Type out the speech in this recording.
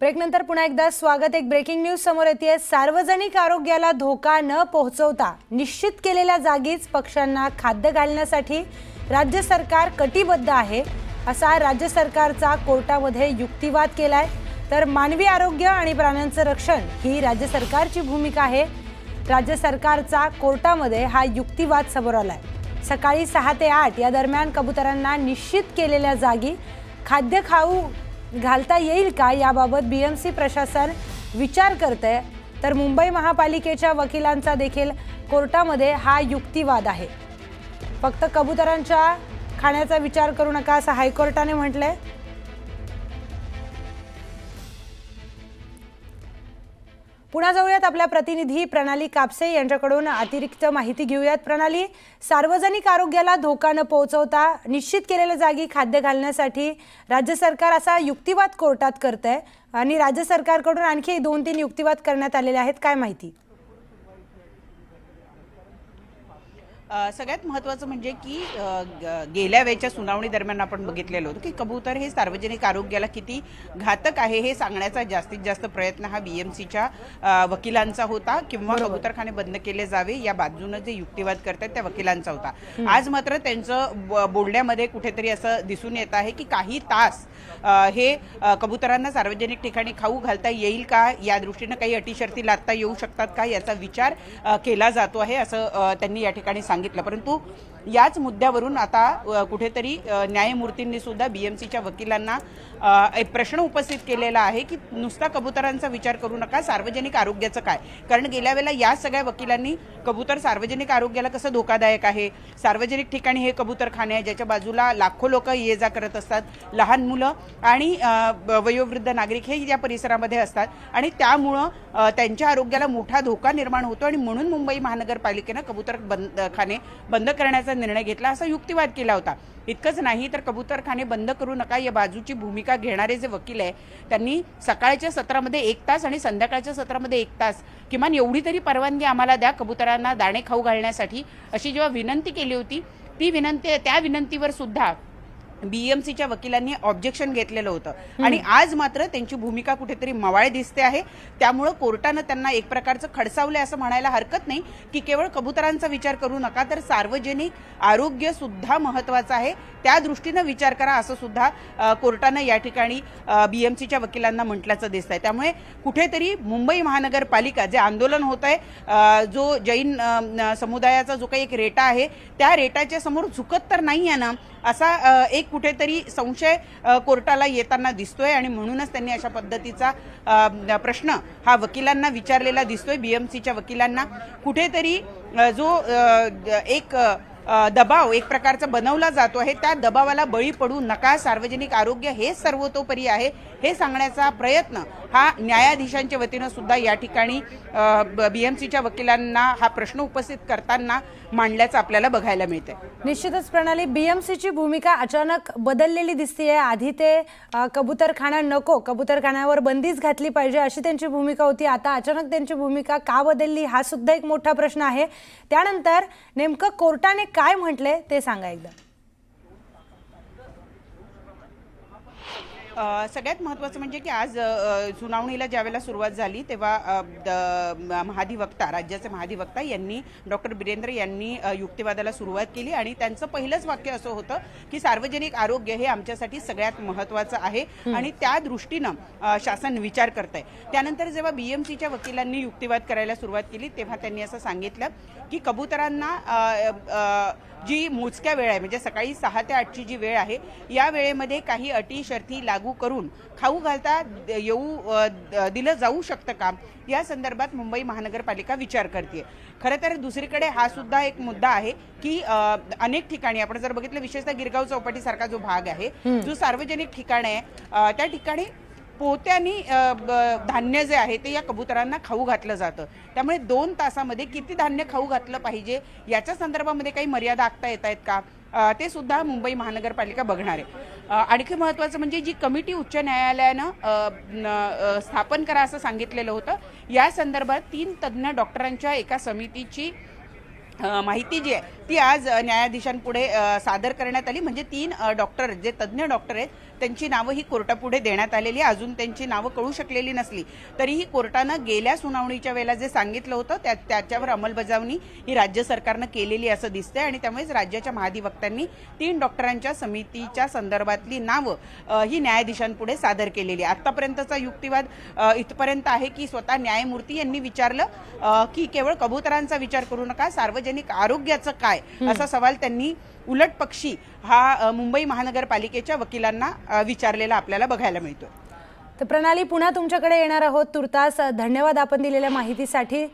ब्रेकनंतर पुन्हा एकदा स्वागत। एक ब्रेकिंग न्यूज समोर येते। सार्वजनिक आरोग्याला धोका न पोहोचवता निश्चित केलेल्या जागीच पक्ष्यांना खाद्य घालण्यासाठी राज्य सरकार कटिबद्ध आहे, असा राज्य सरकारचा कोर्टामध्ये युक्तिवाद केलाय। तर मानवी आरोग्य आणि प्राण्यांचं रक्षण ही राज्य सरकारची भूमिका आहे। राज्य सरकारचा कोर्टामध्ये हा युक्तिवाद समोर आलाय। सकाळी 6 ते 8 या दरम्यान कबुतरांना निश्चित केलेल्या जागी खाद्य खाऊ घालता येईल का याबाबत बीएमसी प्रशासन विचार करते। तर मुंबई महापालिकेच्या वकिलांचा देखील कोर्टामध्ये हा युक्तिवाद आहे। फक्त कबुतरांच्या खाण्याचा विचार करू नका असं हायकोर्टाने म्हटलंय। पुन्हा जाऊयात आपल्या प्रतिनिधी प्रणाली कापसे यांच्याकडून अतिरिक्त माहिती घेऊयात। प्रणाली, सार्वजनिक आरोग्याला धोका न पोहोचवता निश्चित केलेल्या जागी खाद्य घालण्यासाठी राज्य सरकार असा युक्तिवाद कोर्टात करतंय आणि राज्य सरकारकडून आणखी 2-3 युक्तिवाद करण्यात आलेले आहेत, काय माहिती? सगळ्यात महत्त्वाचं म्हणजे की गेल्या वेळच्या सुनावणी दरम्यान आपण बघितलेलं होतं की कबूतर हे सार्वजनिक आरोग्याला किती घातक आहे हे सांगण्याचा जास्तीत जास्त प्रयत्न हा बीएमसीच्या वकिलांचा होता किंवा कबूतरखाने बंद केले जावे या बाजूने जे युक्तिवाद करतात त्या वकिलांचा होता। आज मात्र त्यांचं बोलण्यामध्ये कुठेतरी असं दिसून येत आहे की काही तास हे कबूतरांना सार्वजनिक ठिकाणी खाऊ घालता येईल का, या दृष्टीने काही अटी शर्ती लादता येऊ शकतात का याचा विचार केला जातो आहे असं त्यांनी या ठिकाणी सांगितलं। परंतु याच मुद्द्यावरून आता कुठेतरी न्यायमूर्तींनी सुद्धा बीएमसीच्या वकिलांना एक प्रश्न उपस्थित केलेला आहे की नुसता कबुतरांचा विचार करू नका, सार्वजनिक आरोग्याचं काय? कारण गेल्या वेळेला या सगळ्या वकिलांनी कबूतर सार्वजनिक आरोग्याला कसं धोकादायक आहे, सार्वजनिक ठिकाणी हे कबूतरखाने आहे ज्याच्या बाजूला लाखो लोक ये जा करत असतात, लहान मुलं आणि वयोवृद्ध नागरिक हे या परिसरामध्ये असतात आणि त्यामुळं त्यांच्या आरोग्याला मोठा धोका निर्माण होतो आणि म्हणून मुंबई महानगरपालिकेनं कबूतरखाने बंद करण्याचा निर्णय घेतला असा युक्तिवाद केला होता। इतकंच नाही तर कबूतरखाने बंद करू नका या बाजूची भूमिका घेणारे जे वकील आहे त्यांनी सकाळच्या सत्रामध्ये 1 तास आणि संध्याकाळच्या सत्रामध्ये 1 तास किमान एवढी तरी परवानगी आम्हाला द्या कबूतरांना दाणे खाऊ घालण्यासाठी अशी जेव्हा विनंती केली होती त्या विनंतीवर सुद्धा बीएमसीच्या वकिलांनी ऑब्जेक्शन घेतलेलं होतं आणि आज मात्र त्यांची भूमिका कुठेतरी मवाळ दिसते आहे। त्यामुळे कोर्टानं त्यांना एक प्रकारचं खडसावलंय असं म्हणायला हरकत नाही की केवळ कबुतरांचा विचार करू नका तर सार्वजनिक आरोग्य सुद्धा महत्त्वाचं आहे, त्या दृष्टीनं विचार करा असं सुद्धा कोर्टानं या ठिकाणी बीएमसीच्या वकिलांना म्हटल्याचं दिसतंय। त्यामुळे कुठेतरी मुंबई महानगरपालिका जे आंदोलन होत आहे, जो जैन समुदायाचा जो काही एक रेटा आहे त्या रेटाच्या समोर झुकत तर नाही आहे ना असा एक कुठेतरी संशय कोर्टाला येताना दिसतोय आणि म्हणूनच त्यांनी अशा पद्धतीचा प्रश्न हा वकिलांना विचारलेला दिसतोय। बीएमसीच्या वकिलांना कुठेतरी जो एक दबाव एक प्रकारचा बनवला जातो आहे त्या दबावाला बळी पडू नका, सार्वजनिक आरोग्य हे सर्वतोपरी आहे हे सांगण्याचा प्रयत्न हा न्यायाधीशांच्या वतीनं सुद्धा या ठिकाणी बीएमसीच्या वकिलांना हा प्रश्न उपस्थित करताना मांडल्याचं आपल्याला बघायला मिळतंय। निश्चितच प्रणाली, बीएमसीची भूमिका अचानक बदललेली दिसतेय। आधी ते कबूतरखाना नको, कबूतरखान्यावर बंदीच घातली पाहिजे अशी त्यांची भूमिका होती, आता अचानक त्यांची भूमिका का बदलली हा सुद्धा एक मोठा प्रश्न आहे। त्यानंतर नेमकं कोर्टाने काय म्हटले ते सांगा एकदा। सगळ्यात महत्त्वाचं म्हणजे की आज सुनावणीला ज्यावेळेला सुरुवात झाली तेव्हा महाधिवक्ता राज्याचे महाधिवक्ता यांनी डॉक्टर बिरेंद्र यांनी युक्तिवादाला सुरुवात केली आणि त्यांचं पहिलंच वाक्य असं होतं की सार्वजनिक आरोग्य हे आमच्यासाठी सगळ्यात महत्त्वाचं आहे आणि त्या दृष्टीनं शासन विचार करतंय। त्यानंतर जेव्हा बीएमसीच्या वकिलांनी युक्तिवाद करायला सुरुवात केली तेव्हा त्यांनी असं सांगितलं की कबूतरांना जी मोजक्या वेळ आहे म्हणजे सकाळी 6 ते 8ची जी वेळ आहे या वेळेमध्ये काही अटी शर्ती लागू करून खाऊ घालता दिलं जाऊ शकतं का या संदर्भात मुंबई महानगरपालिका विचार करते। खरं तर दुसरीकडे हा सुद्धा एक मुद्दा आहे की अनेक ठिकाणी आपण जर बघितलं विशेषतः गिरगाव चौपाटीसारखा जो भाग आहे जो सार्वजनिक ठिकाण आहे त्या ठिकाणी पोत्यानी धान्य जे आहे ते या कबुतरांना खाऊ घातलं जातं। त्यामुळे 2 तासामध्ये किती धान्य खाऊ घातलं पाहिजे याच्या संदर्भामध्ये काही मर्यादा आखता येत आहेत का ते सुद्धा मुंबई महानगरपालिका बघणार आहे। आणखी महत्त्वाचं म्हणजे जी कमिटी उच्च न्यायालयानं स्थापन करा असं सांगितलेलं होतं या संदर्भात 3 तज्ज्ञ डॉक्टरांच्या एका समितीची माहिती जी आहे ती आज न्यायाधीशांपुढे सादर करण्यात आली। म्हणजे 3 डॉक्टर जे तज्ज्ञ डॉक्टर आहेत त्यांची नावं ही कोर्टापुढे देण्यात आलेली आहे. अजून त्यांची नावं कळू शकलेली नसली तरीही कोर्टानं गेल्या सुनावणीच्या वेळेला जे सांगितलं होतं त्याच्यावर अंमलबजावणी ही राज्य सरकारनं केलेली असं दिसतंय आणि त्यामुळेच राज्याच्या महाधिवक्त्यांनी 3 डॉक्टरांच्या समितीच्या संदर्भातली नावं ही न्यायाधीशांपुढे सादर केलेली आहे. आतापर्यंतचा युक्तिवाद इथपर्यंत आहे की स्वतः न्यायमूर्ती यांनी विचारलं की केवळ कबुतरांचा विचार करू नका, सार्वजनिक आरोग्याचं काय, असा सवाल त्यांनी उलट पक्षी हा मुंबई महानगरपालिकेच्या वकिलांना विचारलेला आपल्याला बघायला मिळतो. तर प्रणाली, पुन्हा तुमच्याकडे येणार आहोत तुर्तास. धन्यवाद आपण दिलेल्या माहितीसाठी.